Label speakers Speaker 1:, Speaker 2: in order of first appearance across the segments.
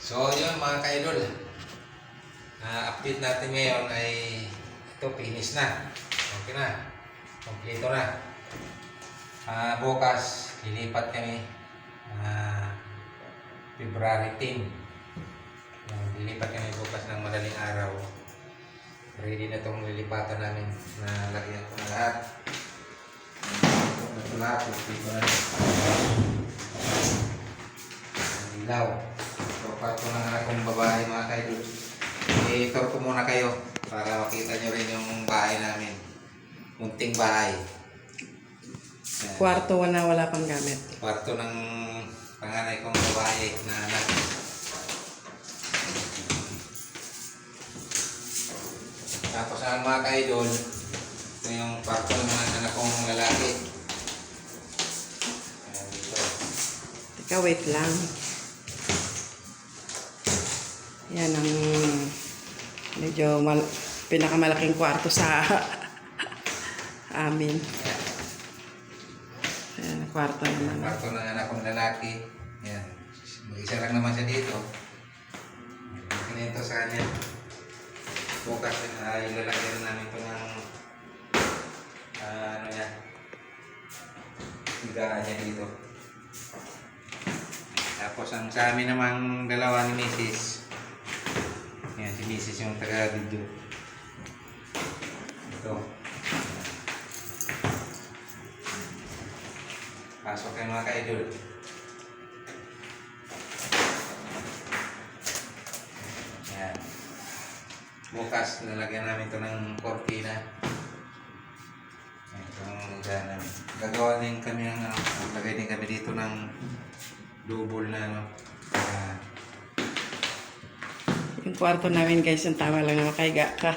Speaker 1: So yun mga ka-idol, update natin ngayon ay ito, finish na. Okay na, kompleto na. Bukas lilipat kami, February 10. Lilipat kami bukas ng madaling araw. Ready na itong lilipatan namin na lagyan ko na lahat. Ito lahat, dito na ilaw. So, pato ng anak kong babae mga ka-idol. I-tour ko muna kayo para makita nyo rin yung bahay namin. Munting bahay. Yan.
Speaker 2: Kwarto na wala pang gamit.
Speaker 1: Kwarto ng panganay kong babae na anak. Tapos ang mga ka-idol, ito yung kwarto ng mga anak kong lalaki. Ayan dito.
Speaker 2: Teka, wait lang. Yan ang medyo pinakamalaking kwarto sa amin. Ayan, kwarto naman.
Speaker 1: Kwarto ng anak kong lalaki. Yan. Mag-isa lang naman siya dito. Kinento sa kanya. Bukas ilalagyan namin ito ng ano yan. Higaan niya dito. Tapos ang sa amin namang dalawa ni Mrs. Yan, si Mrs. yung taga-video. Ito. Pasok kayo mga ka-idol. Yan. Bukas, lalagyan namin ito ng cortina. Ito ang lugar namin. Gagawa din kami ng, lagay din kami dito ng double na, no?
Speaker 2: Yung kwarto namin guys, yung tama lang na makahiga ka.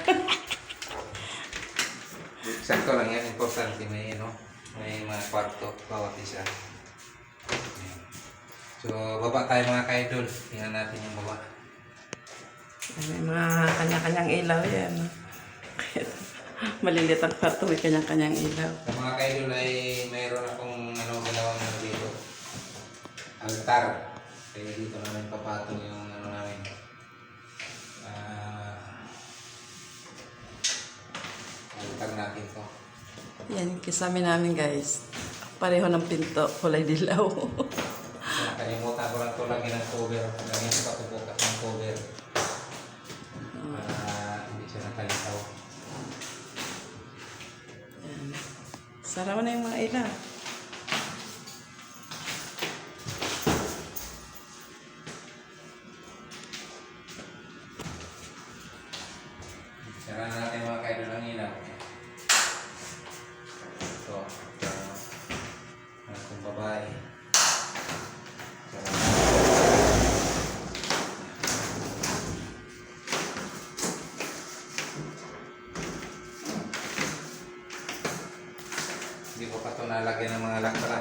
Speaker 1: Sakto lang yan, importante may, ano, may mga kwarto, bawat isa. Ayan. So, baba tayo mga ka-idol. Tingnan natin yung baba.
Speaker 2: May mga kanya-kanyang ilaw yan. Malilit ang kwarto, may kanya-kanyang ilaw.
Speaker 1: Sa mga ka-idol ay mayroon akong dalawang dito. Altar. Kaya dito namin papatong yung namin. Altar natin to.
Speaker 2: Yan, kasama namin guys. Pareho ng pinto, kulay dilaw.
Speaker 1: Kalimutan ko lang ito lagi ng cover. Lagi ng patubukas ng cover. Hindi siya nakalitaw.
Speaker 2: Yan. Sarawa na yung mga ilaw.
Speaker 1: Sara na natin mga ka-idol ang ilaw. Ito. Ang babae. Hindi ko pa ito nalagyan ng mga lock pala.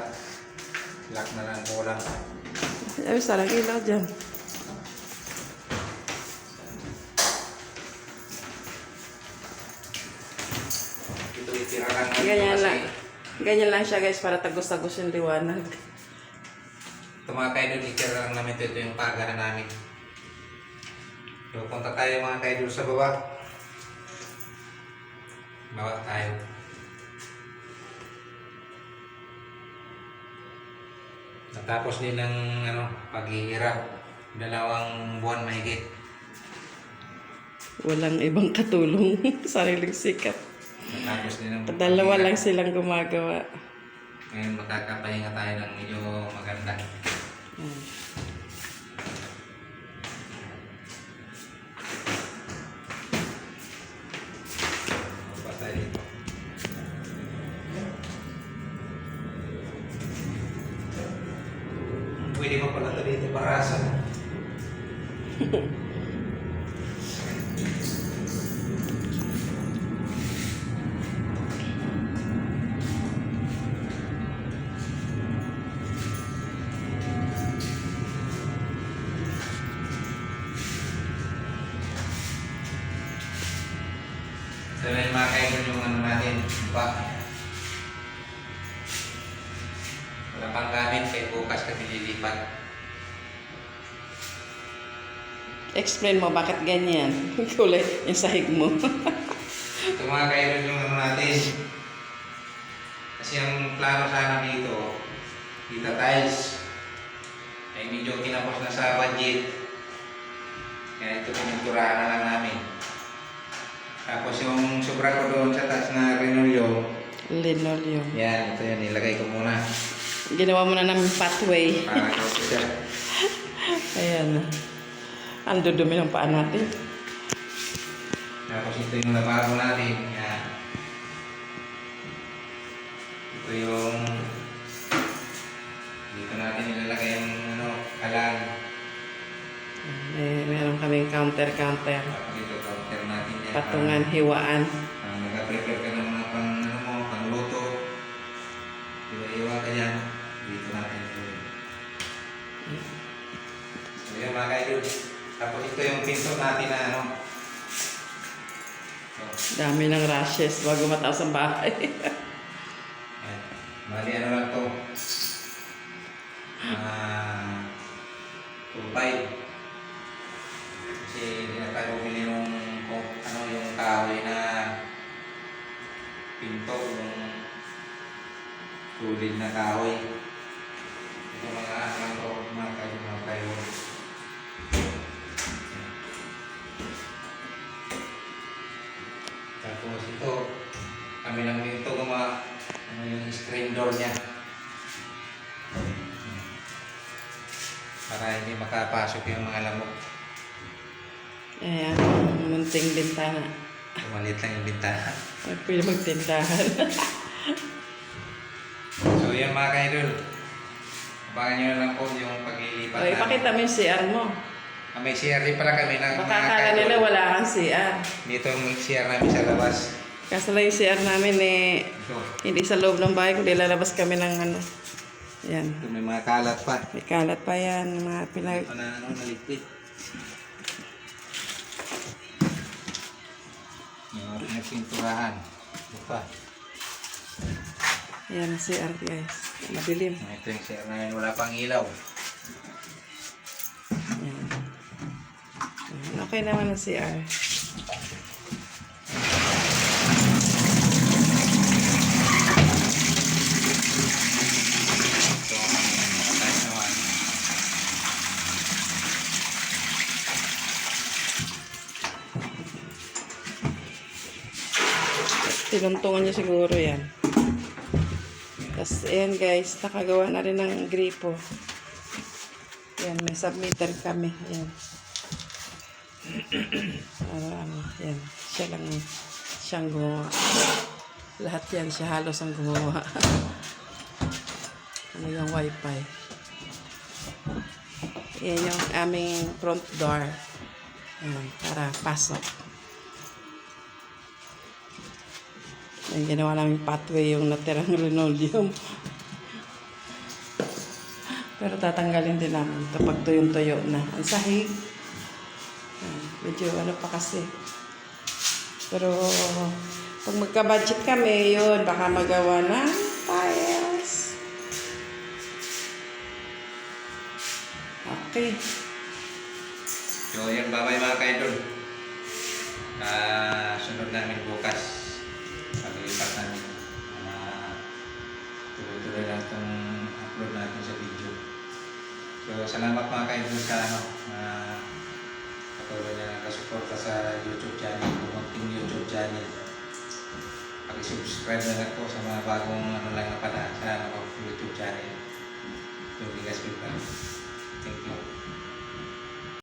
Speaker 1: Lock na lang kulang.
Speaker 2: Ay, sarang ilaw dyan.
Speaker 1: Ito itira lang natin
Speaker 2: Ganyan
Speaker 1: kasi
Speaker 2: lang. Ganyan lang siya guys, para tagos-tagos yung liwanag.
Speaker 1: ito mga ka-idol, itira lang namin ito yung pagahan namin. So punta tayo mga ka-idol sa baba. Baba tayo. Natapos din ng paghihirap. 2 buwan mahigit.
Speaker 2: Walang ibang katulong. Sariling sikap.
Speaker 1: Natapos din ng
Speaker 2: Dalawa lang silang gumagawa.
Speaker 1: Ngayon makakapahinga tayo ng medyo maganda.
Speaker 2: Yan.
Speaker 1: Baba tayo dito. Pwede ko pala ito dito parasan. So yun mga ka-idol yung natin, ba? Wala pang gamit kaya bukas kami lilipat.
Speaker 2: Explain mo bakit ganyan. Kulay yung sahig mo.
Speaker 1: Ito mga kaidol yung ano natin. Kasi ang plano sana dito, kita tiles. Ay medyo kinapos na sa budget. Kaya ito pininturahan na lang namin. Tapos yung sobra ko doon sa taas na linoleum.
Speaker 2: Linoleum.
Speaker 1: Yan, ito yan. Nilagay ko muna.
Speaker 2: Ginawa mo na namin pathway.
Speaker 1: Para ko siya.
Speaker 2: Ayan. Ang dudumi ng paa natin.
Speaker 1: Tapos ito yung lababo natin. Yan. Ito yung dito natin nilalagay yung kalan.
Speaker 2: Meron kaming counter-counter.
Speaker 1: Tapos dito counter natin yan.
Speaker 2: Patungan, hiwaan.
Speaker 1: Nag-prepare ka ng mga pangluto. Iwa-iwa ka yan. Dito natin yun. So yan mga kaidol. Tapos ito yung pinto natin na
Speaker 2: Dami ng rashes bago mataas ang bahay.
Speaker 1: Yan. Bali lang to. 2.5. Kasi hindi na tayo bumili nung yung kahoy na pinto, yung solid na kahoy. Ito mga mga kayo. Tapos ito, kami lang dito gumawa yung screen door niya. Para hindi makapasok yung mga lamok.
Speaker 2: Ayan, munting bintana.
Speaker 1: Malit lang yung bintana.
Speaker 2: Pwede magtindahan.
Speaker 1: So yan mga kaidol. Abangan nyo na lang po yung paglilipat
Speaker 2: O, ipakita mo yung CR mo.
Speaker 1: May CR din pala kami ng
Speaker 2: Baka akala nila wala kang CR.
Speaker 1: Dito ang CR namin sa labas.
Speaker 2: Kaso lang yung CR namin
Speaker 1: Ito.
Speaker 2: hindi sa loob ng bahay, kundi lalabas kami ng Yan.
Speaker 1: Ito may mga kalat pa.
Speaker 2: May kalat pa yan, mga pinag...
Speaker 1: Ito na naligpit. Yung mga pinagpinturahan. Ito pa.
Speaker 2: Yan, CR guys. Madilim.
Speaker 1: Ito yung CR namin, wala pang ilaw.
Speaker 2: Yan. Okay naman ang CR.
Speaker 1: Ito ang mga tiles naman.
Speaker 2: Tinuntungan niya siguro yan. Tapos, ayan guys, nakagawa na rin ng gripo. Yan, may submitter kami. Yan. Yan. Siya lang siyang gumawa. Lahat yan, siya halos ang gumawa. Ano yung wifi. Yan yung aming front door. Yan, para pasok. Yan, ginawa namin pathway yung natirang linoleum. Pero tatanggalin din namin ito pag tuyong-tuyo na. Ang sahig. Medyo pa kasi. Pero pag magka-budget kami, yun, baka magawa na tiles. Okay.
Speaker 1: So yan, bye-bye mga kaidol. Sunod namin bukas. Paglipat namin. Tuloy-tuloy lang itong upload natin sa video. So salamat mga kaidol sa patuloy na nakasuporta sa YouTube channel, Bumunting YouTube channel. Pag-subscribe na lang po sa mga bagong lang na pala sa YouTube channel. Yung Bigas People. Thank you.